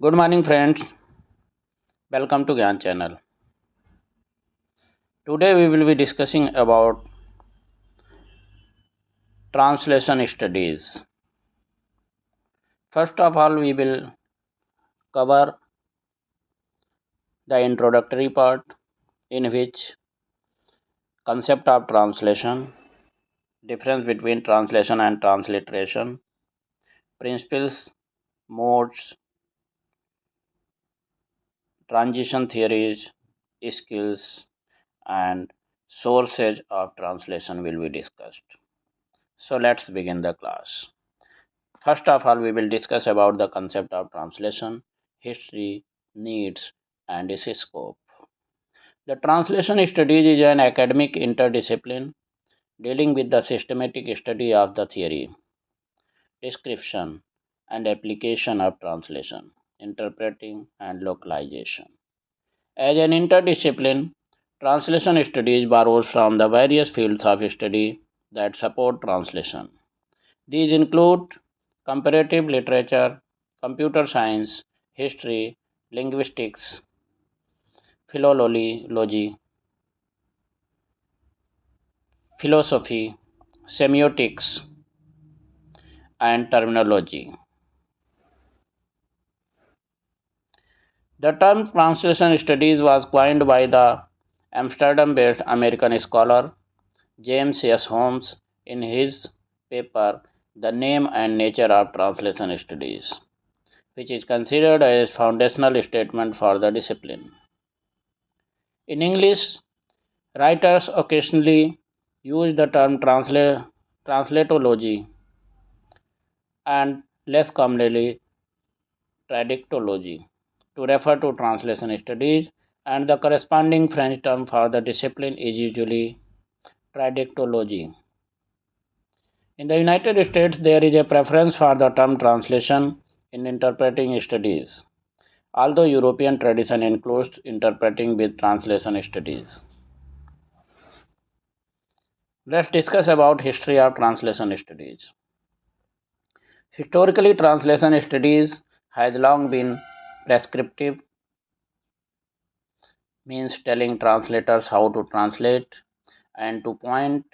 Good morning, friends. Welcome to Gyan channel. Today we will be discussing about translation studies. First of all, we will cover the introductory part, in which concept of translation, difference between translation and transliteration, principles, modes, transition theories, skills, and sources of translation will be discussed. So let's begin the class. First of all, we will discuss about the concept of translation, history, needs, and its scope. The translation studies is an academic interdiscipline dealing with the systematic study of the theory, description, and application of translation, interpreting, and localization. As an interdiscipline, translation studies borrows from the various fields of study that support translation. These include comparative literature, computer science, history, linguistics, philology, philosophy, semiotics, and terminology. The term translation studies was coined by the Amsterdam based American scholar James S. Holmes in his paper The Name and Nature of Translation Studies, which is considered a foundational statement for the discipline. In English, writers occasionally use the term translatology and less commonly traductology to refer to translation studies, and the corresponding French term for the discipline is usually traductology. In the United States, there is a preference for the term translation in interpreting studies, although European tradition includes interpreting with translation studies. Let's discuss about history of translation studies. Historically, translation studies has long been prescriptive, means telling translators how to translate, and to point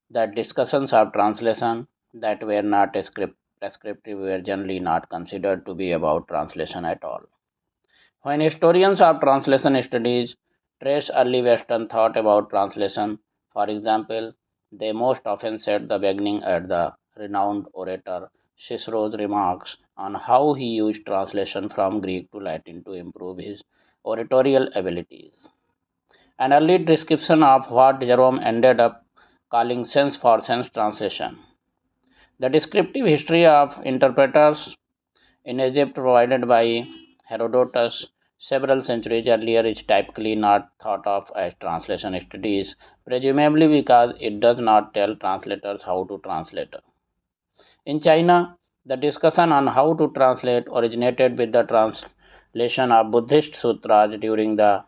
that discussions of translation that were not prescriptive were generally not considered to be about translation at all. When historians of translation studies trace early Western thought about translation, for example, they most often set the beginning at the renowned orator Cicero's remarks on how he used translation from Greek to Latin to improve his oratorial abilities. An early description of what Jerome ended up calling sense for sense translation. The descriptive history of interpreters in Egypt provided by Herodotus several centuries earlier is typically not thought of as translation studies, presumably because it does not tell translators how to translate. In China, the discussion on how to translate originated with the translation of Buddhist sutras during the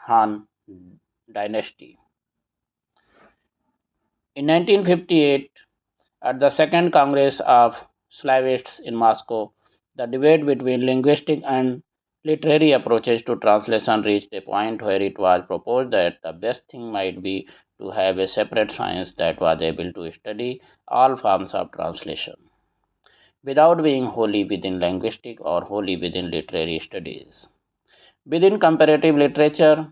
Han dynasty. In 1958, at the Second Congress of Slavists in Moscow, the debate between linguistic and literary approaches to translation reached a point where it was proposed that the best thing might be to have a separate science that was able to study all forms of translation without being wholly within linguistic or wholly within literary studies. Within comparative literature,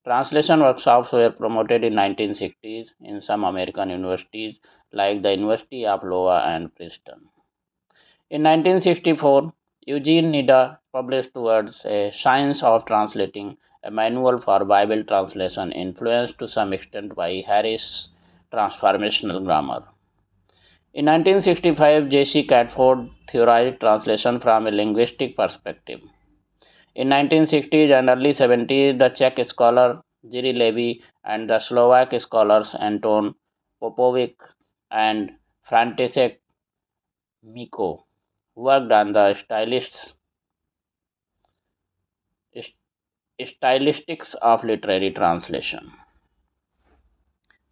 translation workshops were promoted in 1960s in some American universities like the University of Iowa and Princeton. In 1964, Eugene Nida published Towards a Science of Translating, a manual for Bible translation influenced to some extent by Harris' transformational grammar. In 1965, J.C. Catford theorized translation from a linguistic perspective. In 1960s and early 70s, the Czech scholar Jiří Levy and the Slovak scholars Anton Popovic and František Miko worked on the stylistics of literary translation.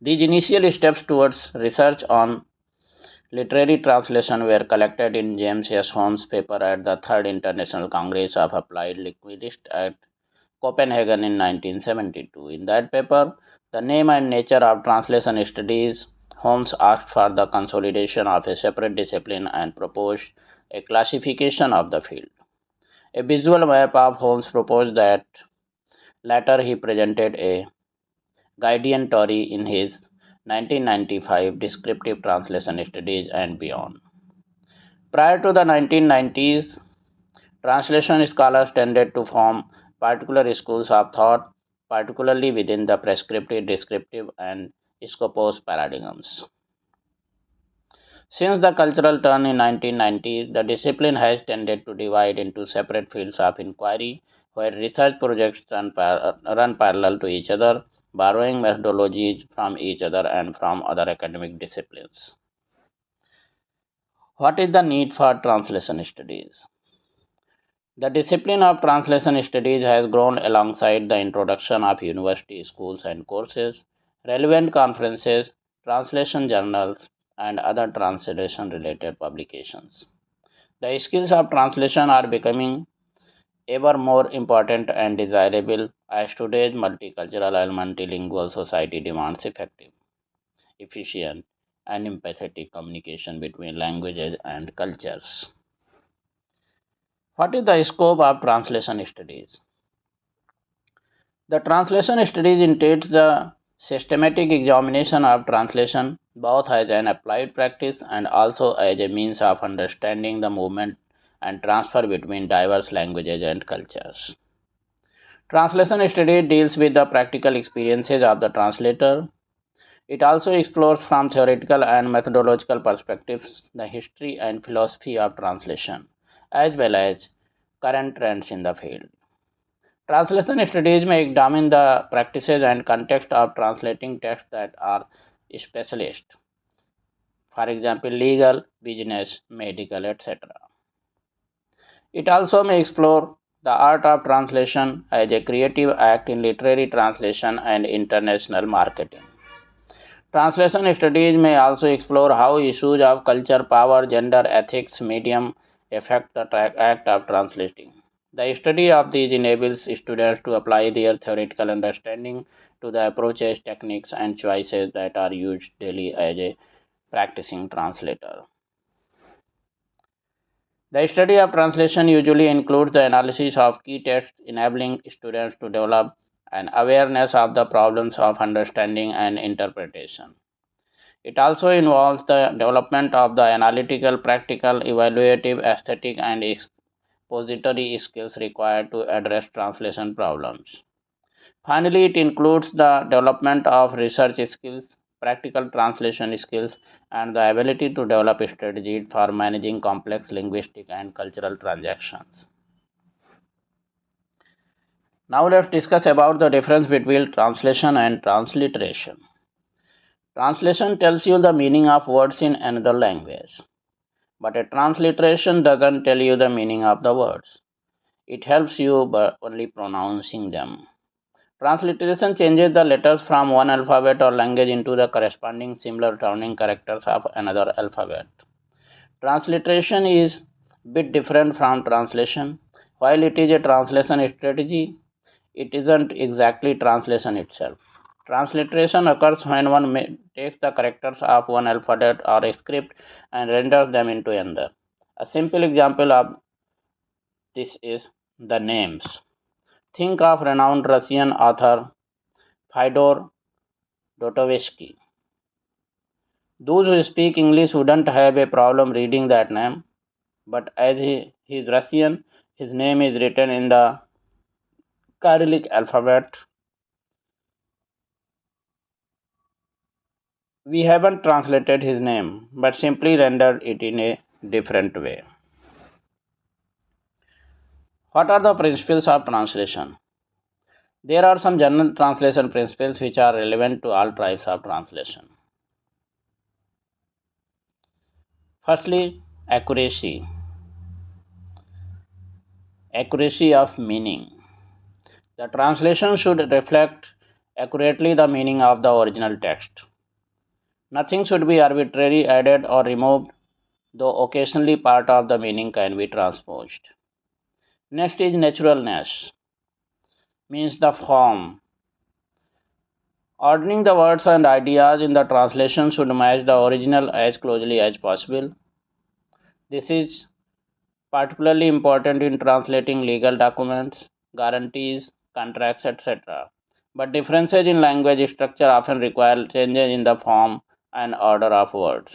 These initial steps towards research on Literary translations were collected in James S. Holmes' paper at the Third International Congress of Applied Linguistics at Copenhagen in 1972. In that paper, The Name and Nature of Translation Studies, Holmes asked for the consolidation of a separate discipline and proposed a classification of the field. A visual map of Holmes proposed that later he presented a Guardian Tory in his 1995 Descriptive Translation Studies and Beyond. Prior to the 1990s, translation scholars tended to form particular schools of thought, particularly within the prescriptive, descriptive, and scopus paradigms. Since the cultural turn in 1990s, the discipline has tended to divide into separate fields of inquiry, where research projects run parallel to each other, borrowing methodologies from each other and from other academic disciplines. What is the need for translation studies? The discipline of translation studies has grown alongside the introduction of university schools and courses, relevant conferences, translation journals, and other translation related publications. The skills of translation are becoming ever more important and desirable as today's multicultural and multilingual society demands effective, efficient, and empathetic communication between languages and cultures. What is the scope of translation studies? The translation studies entails the systematic examination of translation both as an applied practice and also as a means of understanding the movement and transfer between diverse languages and cultures. Translation study deals with the practical experiences of the translator. It also explores from theoretical and methodological perspectives the history and philosophy of translation, as well as current trends in the field. Translation studies may examine the practices and context of translating texts that are specialist, for example, legal, business, medical, etc. It also may explore the art of translation as a creative act in literary translation and international marketing. Translation studies may also explore how issues of culture, power, gender, ethics, medium affect the act of translating. The study of these enables students to apply their theoretical understanding to the approaches, techniques, and choices that are used daily as a practicing translator. The study of translation usually includes the analysis of key texts, enabling students to develop an awareness of the problems of understanding and interpretation. It also involves the development of the analytical, practical, evaluative, aesthetic, and expository skills required to address translation problems. Finally, it includes the development of research skills, practical translation skills, and the ability to develop strategies for managing complex linguistic and cultural transactions. Now let's discuss about the difference between translation and transliteration. Translation tells you the meaning of words in another language, but a transliteration doesn't tell you the meaning of the words. It helps you by only pronouncing them. Transliteration changes the letters from one alphabet or language into the corresponding similar sounding characters of another alphabet. Transliteration is a bit different from translation. While it is a translation strategy, it isn't exactly translation itself. Transliteration occurs when one takes the characters of one alphabet or a script and renders them into another. A simple example of this is the names. Think of renowned Russian author Fyodor Dostoevsky. Those who speak English wouldn't have a problem reading that name, but as he is Russian, his name is written in the Cyrillic alphabet. We haven't translated his name, but simply rendered it in a different way. What are the principles of translation? There are some general translation principles which are relevant to all types of translation. Firstly, accuracy. Accuracy of meaning. The translation should reflect accurately the meaning of the original text. Nothing should be arbitrarily added or removed, though occasionally part of the meaning can be transposed. Next is naturalness, means the form. Ordering the words and ideas in the translation should match the original as closely as possible. This is particularly important in translating legal documents, guarantees, contracts, etc. But differences in language structure often require changes in the form and order of words.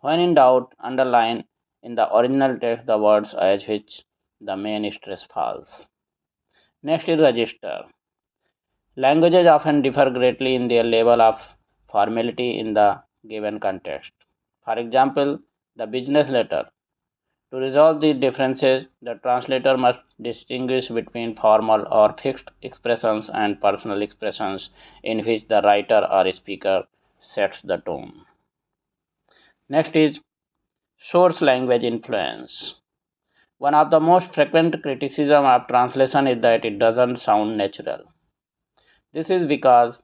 When in doubt, underline in the original text the words as which the main stress falls. Next is register. Languages often differ greatly in their level of formality in the given context. For example, the business letter. To resolve these differences, the translator must distinguish between formal or fixed expressions and personal expressions in which the writer or speaker sets the tone. Next is source language influence. One of the most frequent criticism of translation is that it doesn't sound natural. This is because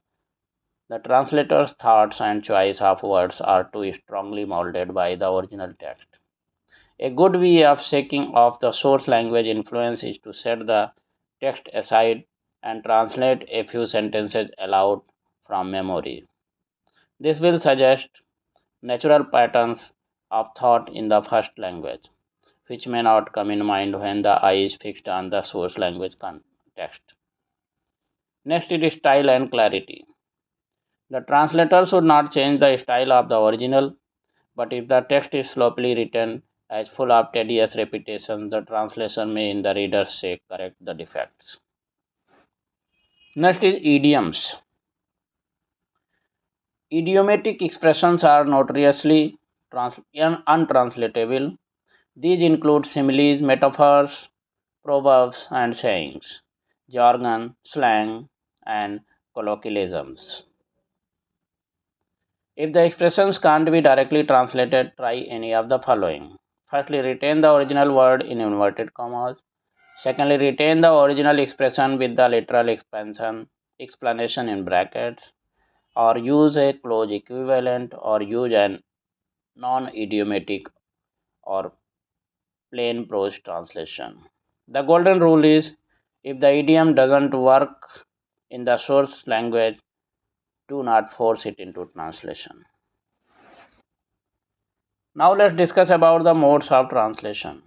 the translator's thoughts and choice of words are too strongly molded by the original text. A good way of shaking off the source language influence is to set the text aside and translate a few sentences aloud from memory. This will suggest natural patterns of thought in the first language, which may not come in mind when the eye is fixed on the source language context. Next is style and clarity. The translator should not change the style of the original, but if the text is sloppily written as full of tedious repetition, the translation may in the reader's sake correct the defects. Next is idioms. Idiomatic expressions are notoriously untranslatable. These include similes, metaphors, proverbs, and sayings, jargon, slang, and colloquialisms. If the expressions can't be directly translated, try any of the following. Firstly, retain the original word in inverted commas. Secondly, retain the original expression with the literal explanation in brackets, or use a close equivalent, or use an non-idiomatic or plain prose translation. The golden rule is if the idiom doesn't work in the source language, do not force it into translation. Now let's discuss about the modes of translation.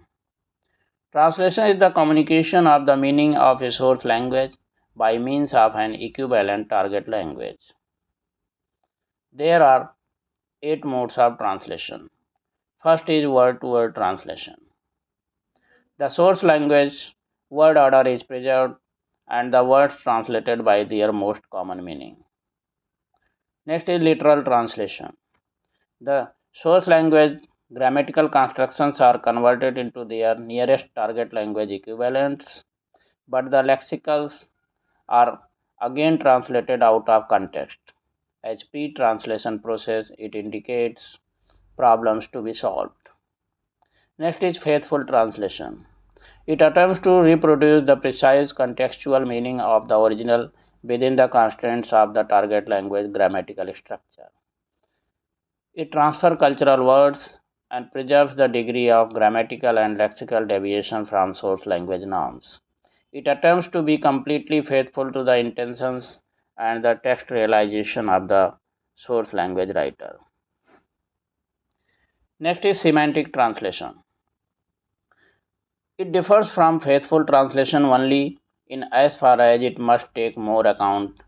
Translation is the communication of the meaning of a source language by means of an equivalent target language. There are 8 modes of translation. First is word-to-word translation. The source language word order is preserved and the words translated by their most common meaning. Next is literal translation. The source language grammatical constructions are converted into their nearest target language equivalents, but the lexicals are again translated out of context. As pre-translation process, it indicates problems to be solved. Next is faithful translation. It attempts to reproduce the precise contextual meaning of the original within the constraints of the target language grammatical structure. It transfers cultural words and preserves the degree of grammatical and lexical deviation from source language norms. It attempts to be completely faithful to the intentions and the text realization of the source language writer. Next is semantic translation. It differs from faithful translation only in as far as it must take more account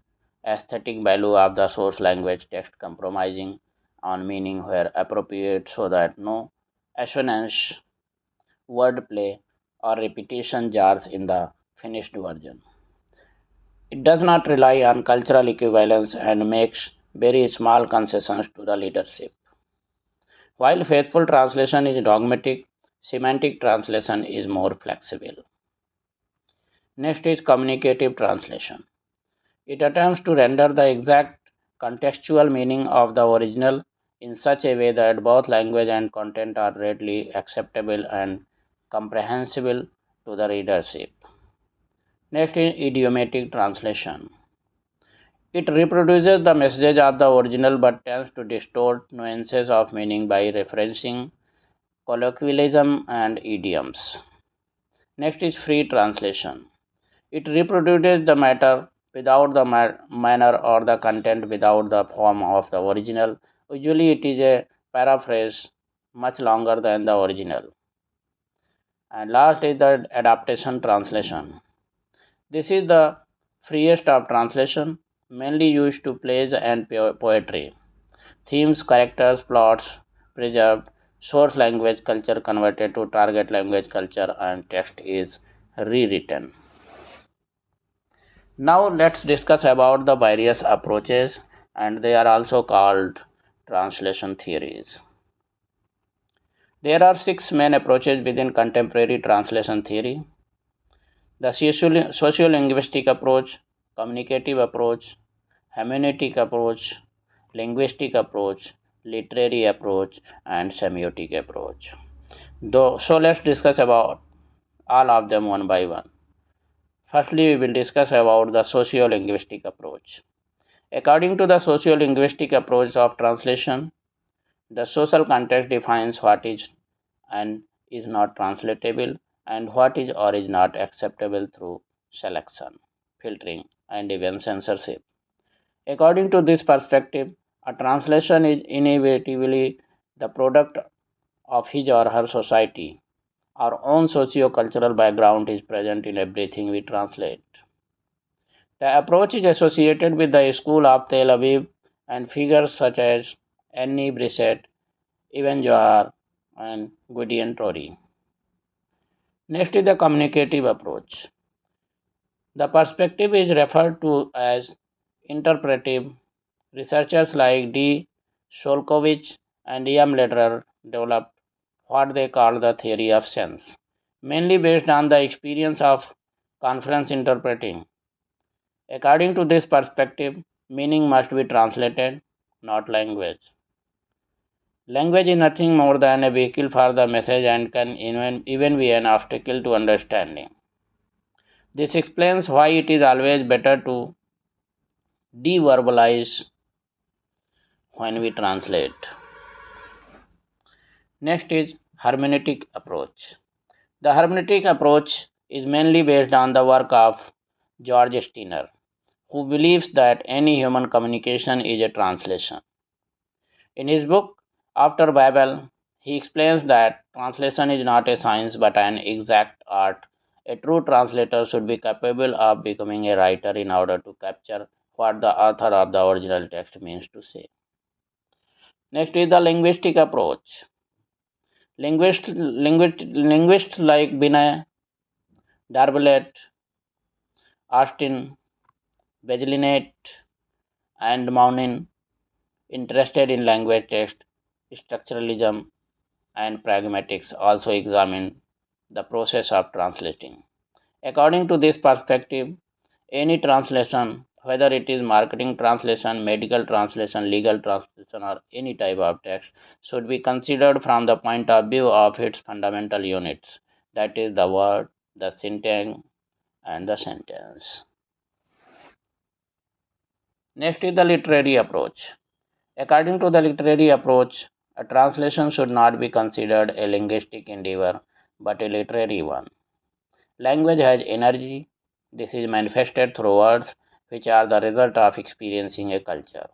aesthetic value of the source language text, compromising on meaning where appropriate so that no assonance, wordplay, or repetition jars in the finished version. It does not rely on cultural equivalence and makes very small concessions to the leadership. While faithful translation is dogmatic, semantic translation is more flexible. Next is communicative translation. It attempts to render the exact contextual meaning of the original in such a way that both language and content are readily acceptable and comprehensible to the readership. Next is idiomatic translation. It reproduces the message of the original but tends to distort nuances of meaning by referencing colloquialism and idioms. Next is free translation. It reproduces the matter without the manner or the content without the form of the original. Usually, it is a paraphrase much longer than the original. And last is the adaptation translation. This is the freest of translation, mainly used to plays and poetry. Themes, characters, plots preserved, source language culture converted to target language culture, and text is rewritten. Now let's discuss about the various approaches, and they are also called translation theories. There are six main approaches within contemporary translation theory: the sociolinguistic approach, communicative approach, hermeneutic approach, linguistic approach, literary approach, and semiotic approach. So let's discuss about all of them one by one. Firstly, we will discuss about the sociolinguistic approach. According to the sociolinguistic approach of translation, the social context defines what is and is not translatable and what is or is not acceptable through selection, filtering, and even censorship. According to this perspective, a translation is inevitably the product of his or her society. Our own socio-cultural background is present in everything we translate. The approach is associated with the school of Tel Aviv and figures such as Annie Brissett, Evan Johar, and Gideon Torrey. Next is the communicative approach. The perspective is referred to as interpretive. Researchers like D. Sholkovich and Ian Lederer developed what they call the theory of sense, mainly based on the experience of conference interpreting. According to this perspective, meaning must be translated, not language. Language is nothing more than a vehicle for the message and can even be an obstacle to understanding. This explains why it is always better to deverbalize when we translate. Next is hermeneutic approach. The hermeneutic approach is mainly based on the work of George Steiner, who believes that any human communication is a translation. In his book, After Babel, he explains that translation is not a science but an exact art. A true translator should be capable of becoming a writer in order to capture what the author of the original text means to say. Next is the linguistic approach. Linguists like Binay, Darbelet, Austin, Begelinet, and Maunin, interested in language text, structuralism, and pragmatics, also examine the process of translating. According to this perspective, any translation, whether it is marketing translation, medical translation, legal translation, or any type of text, should be considered from the point of view of its fundamental units, that is, the word, the syntax, and the sentence. Next is the literary approach. According to the literary approach, a translation should not be considered a linguistic endeavor but a literary one. Language has energy. This is manifested through words, which are the result of experiencing a culture.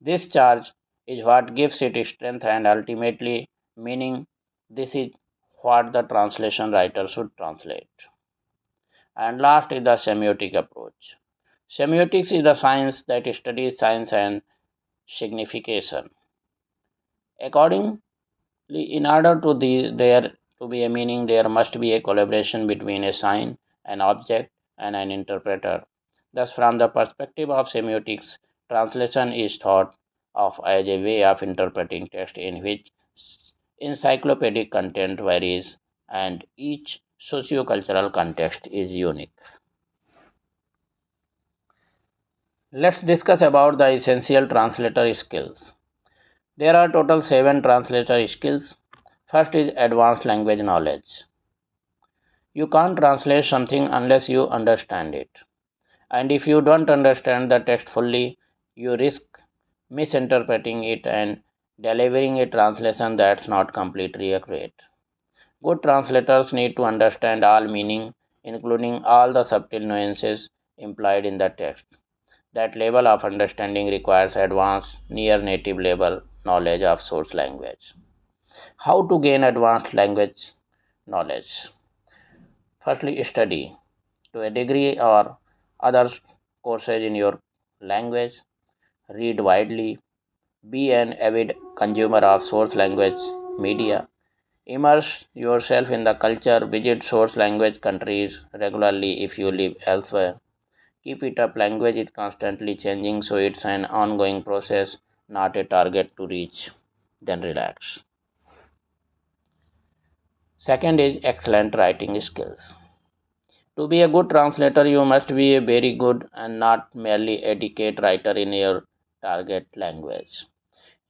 This charge is what gives it strength and ultimately meaning. This is what the translation writer should translate. And last is the semiotic approach. Semiotics is the science that studies signs and signification. Accordingly, in order to there to be a meaning, there must be a collaboration between a sign, an object, and an interpreter. Thus, from the perspective of semiotics, translation is thought of as a way of interpreting text in which encyclopedic content varies and each sociocultural context is unique. Let's discuss about the essential translator skills. There are total 7 translator skills. First is advanced language knowledge. You can't translate something unless you understand it. And if you don't understand the text fully, you risk misinterpreting it and delivering a translation that's not completely accurate. Good translators need to understand all meaning, including all the subtle nuances implied in the text. That level of understanding requires advanced, near native level knowledge of source language. How to gain advanced language knowledge? Firstly, study to a degree or other courses in your language, read widely, be an avid consumer of source language media, immerse yourself in the culture, visit source language countries regularly if you live elsewhere. Keep it up, language is constantly changing, so it's an ongoing process, not a target to reach. Then relax. Second is excellent writing skills. To be a good translator, you must be a very good and not merely adequate writer in your target language.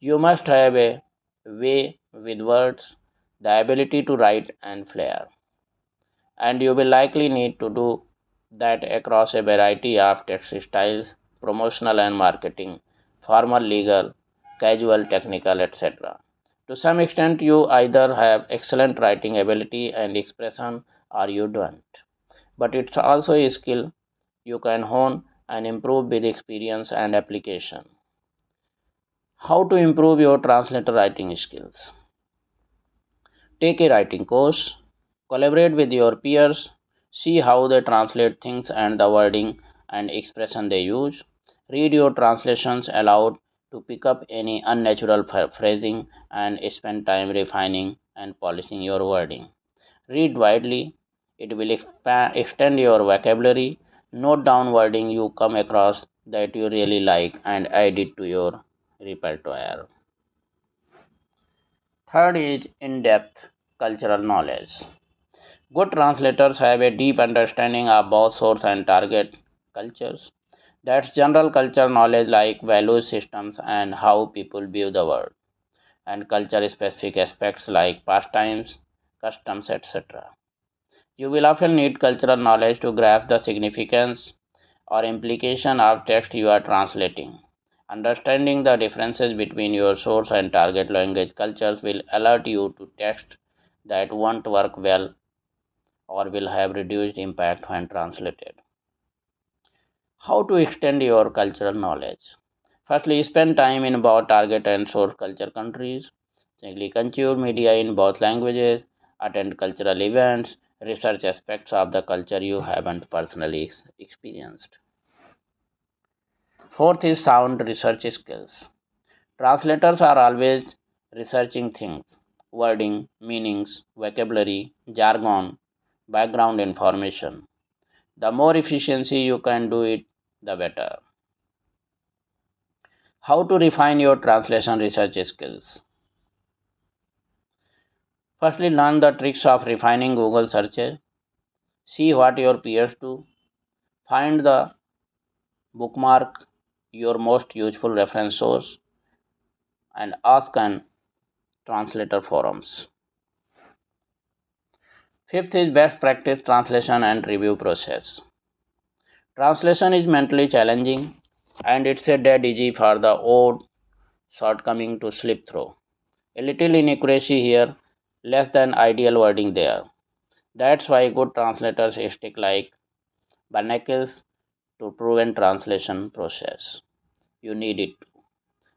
You must have a way with words, the ability to write and flair, and you will likely need to do that across a variety of text styles, promotional and marketing, formal, legal, casual, technical, etc. To some extent, you either have excellent writing ability and expression or you don't. But it's also a skill you can hone and improve with experience and application. How to improve your translator writing skills? Take a writing course, collaborate with your peers, see how they translate things and the wording and expression they use. Read your translations aloud to pick up any unnatural phrasing and spend time refining and polishing your wording. Read widely, it will extend your vocabulary. Note down wording you come across that you really like and add it to your repertoire. Third is in depth cultural knowledge. Good translators have a deep understanding of both source and target cultures. That's general culture knowledge like value systems and how people view the world, and culture specific aspects like pastimes, customs, etc. You will often need cultural knowledge to grasp the significance or implication of text you are translating. Understanding the differences between your source and target language cultures will alert you to text that won't work well or will have reduced impact when translated. How to extend your cultural knowledge? Firstly, spend time in both target and source culture countries. Secondly, consume media in both languages, attend cultural events, research aspects of the culture you haven't personally experienced. Fourth is sound research skills. Translators are always researching things, wording, meanings, vocabulary, jargon, background information. The more efficiency you can do it, the better. How to refine your translation research skills? Firstly, learn the tricks of refining Google searches. See what your peers do. Find the bookmark your most useful reference source and ask an translator forums. Fifth is best practice translation and review process. Translation is mentally challenging and it's a dead easy for the old shortcoming to slip through. A little inaccuracy here, less than ideal wording there. That's why good translators stick like barnacles to proven translation process. You need it.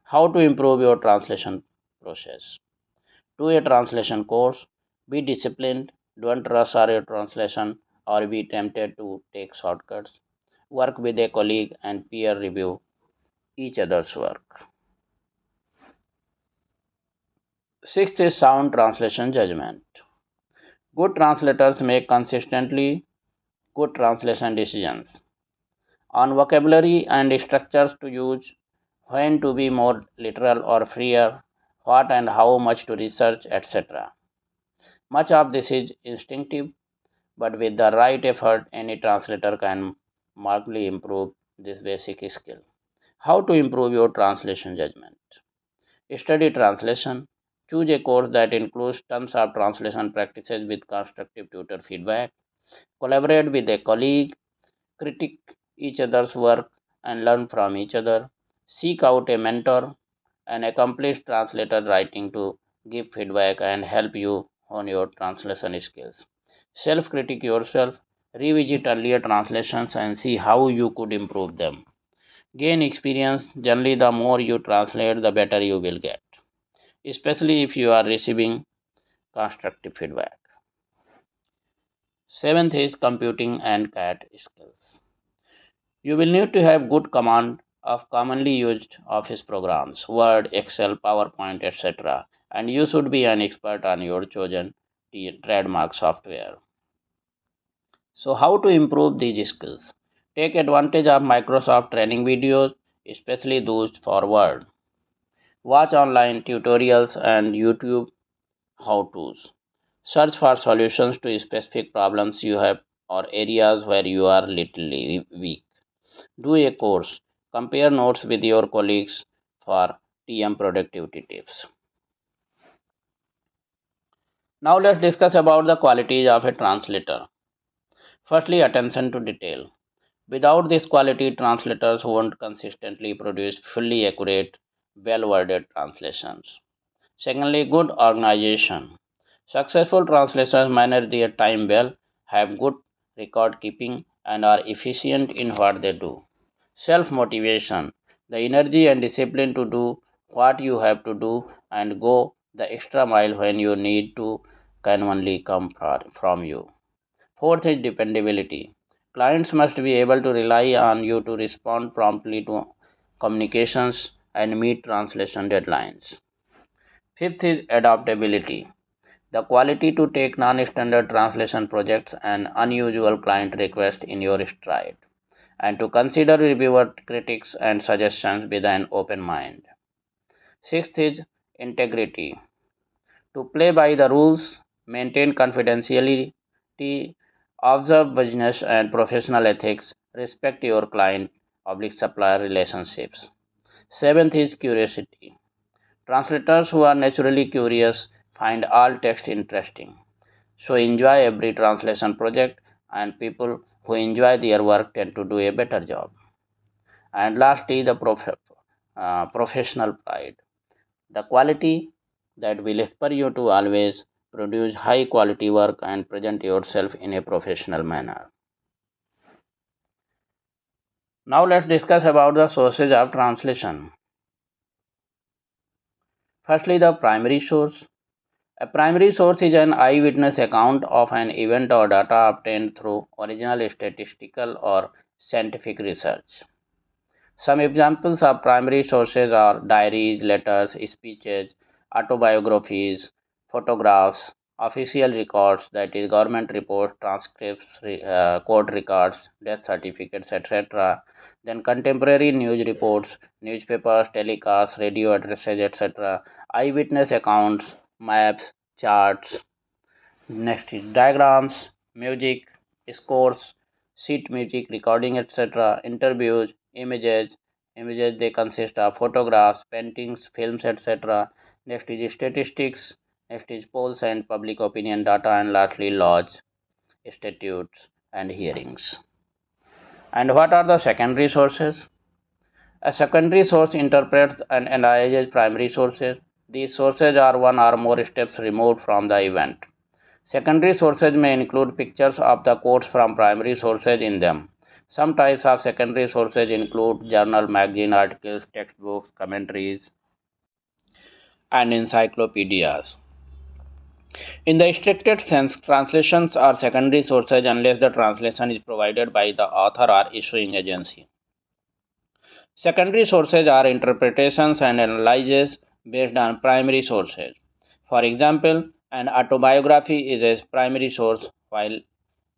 How to improve your translation process? Do a translation course. Be disciplined. Don't rush your translation or be tempted to take shortcuts. Work with a colleague and peer review each other's work. Sixth is sound translation judgment. Good translators make consistently good translation decisions on vocabulary and structures to use, when to be more literal or freer, what and how much to research, etc. Much of this is instinctive, but with the right effort, any translator can markedly improve this basic skill. How to improve your translation judgment? Study translation. Choose a course that includes tons of translation practices with constructive tutor feedback. Collaborate with a colleague. Critique each other's work and learn from each other. Seek out a mentor, an accomplished translator writing to give feedback and help you on your translation skills. Self critique yourself, revisit earlier translations and see how you could improve them. Gain experience. Generally, the more you translate, the better you will get, especially if you are receiving constructive feedback. Seventh is computing and CAT skills. You will need to have good command of commonly used office programs, Word, Excel, PowerPoint, etc. And you should be an expert on your chosen trademark software. So, how to improve these skills? Take advantage of Microsoft training videos, especially those for Word. Watch online tutorials and YouTube how to's. Search for solutions to specific problems you have or areas where you are little weak. Do a course. Compare notes with your colleagues for TM productivity tips. Now let's discuss about the qualities of a translator. Firstly, attention to detail. Without this quality, translators won't consistently produce fully accurate, well worded translations. Secondly, good organization. Successful translators manage their time well, have good record keeping, and are efficient in what they do. Self motivation. The energy and discipline to do what you have to do and go the extra mile when you need to can only come from you. Fourth is dependability. Clients must be able to rely on you to respond promptly to communications and meet translation deadlines. Fifth is adaptability. The quality to take non-standard translation projects and unusual client requests in your stride, and to consider reviewer critics and suggestions with an open mind. Sixth is integrity. To play by the rules, maintain confidentiality, observe business and professional ethics, respect your client public supplier relationships. Seventh is curiosity. Translators who are naturally curious find all text interesting. So enjoy every translation project, and people who enjoy their work tend to do a better job. And lastly, the professional pride. The quality that will inspire you to always produce high quality work and present yourself in a professional manner. Now let's discuss about the sources of translation. Firstly, the primary source. A primary source is an eyewitness account of an event or data obtained through original statistical or scientific research. Some examples of primary sources are diaries, letters, speeches, autobiographies, photographs, official records, that is, government reports, transcripts, court records, death certificates, etc. Then contemporary news reports, newspapers, telecasts, radio addresses, etc. Eyewitness accounts, maps, charts. Next is diagrams, music, scores, sheet music, recording, etc. Interviews, images. Images they consist of photographs, paintings, films, etc. Next is statistics. Next is polls and public opinion data, and lastly laws, statutes, and hearings. And what are the secondary sources? A secondary source interprets and analyzes primary sources. These sources are one or more steps removed from the event. Secondary sources may include pictures of the quotes from primary sources in them. Some types of secondary sources include journal, magazine articles, textbooks, commentaries, and encyclopedias. In the strictest sense, translations are secondary sources unless the translation is provided by the author or issuing agency. Secondary sources are interpretations and analyses based on primary sources. For example, an autobiography is a primary source while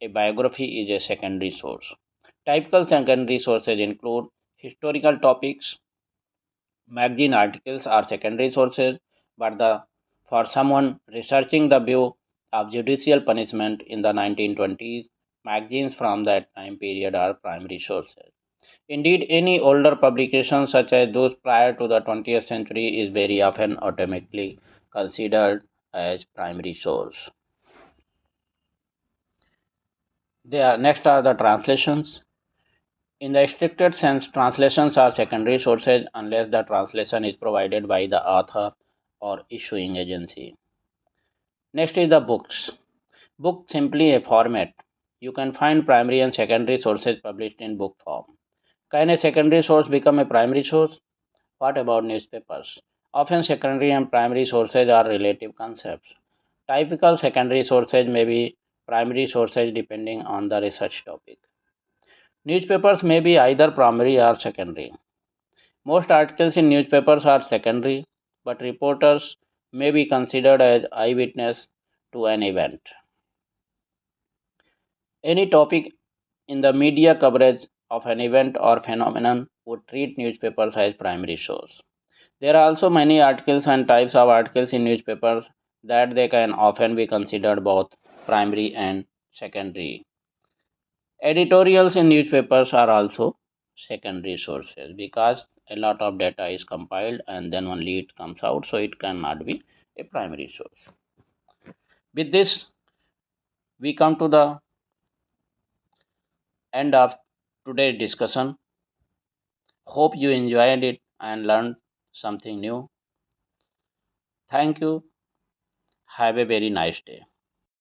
a biography is a secondary source. Typical secondary sources include historical topics, magazine articles are secondary sources, but for someone researching the view of judicial punishment in the 1920s, magazines from that time period are primary sources. Indeed, any older publication such as those prior to the 20th century is very often automatically considered as primary source. Next are the translations. In the strictest sense, translations are secondary sources unless the translation is provided by the author or issuing agency. Next is the books. Book simply a format. You can find primary and secondary sources published in book form. Can a secondary source become a primary source? What about newspapers? Often secondary and primary sources are relative concepts. Typical secondary sources may be primary sources depending on the research topic. Newspapers may be either primary or secondary. Most articles in newspapers are secondary, but reporters may be considered as eyewitness to an event. Any topic in the media coverage of an event or phenomenon would treat newspapers as primary source. There are also many articles and types of articles in newspapers that they can often be considered both primary and secondary. Editorials in newspapers are also secondary sources because a lot of data is compiled and then only it comes out, so it cannot be a primary source. With this, we come to the end of today's discussion. Hope you enjoyed it and learned something new. Thank you. Have a very nice day.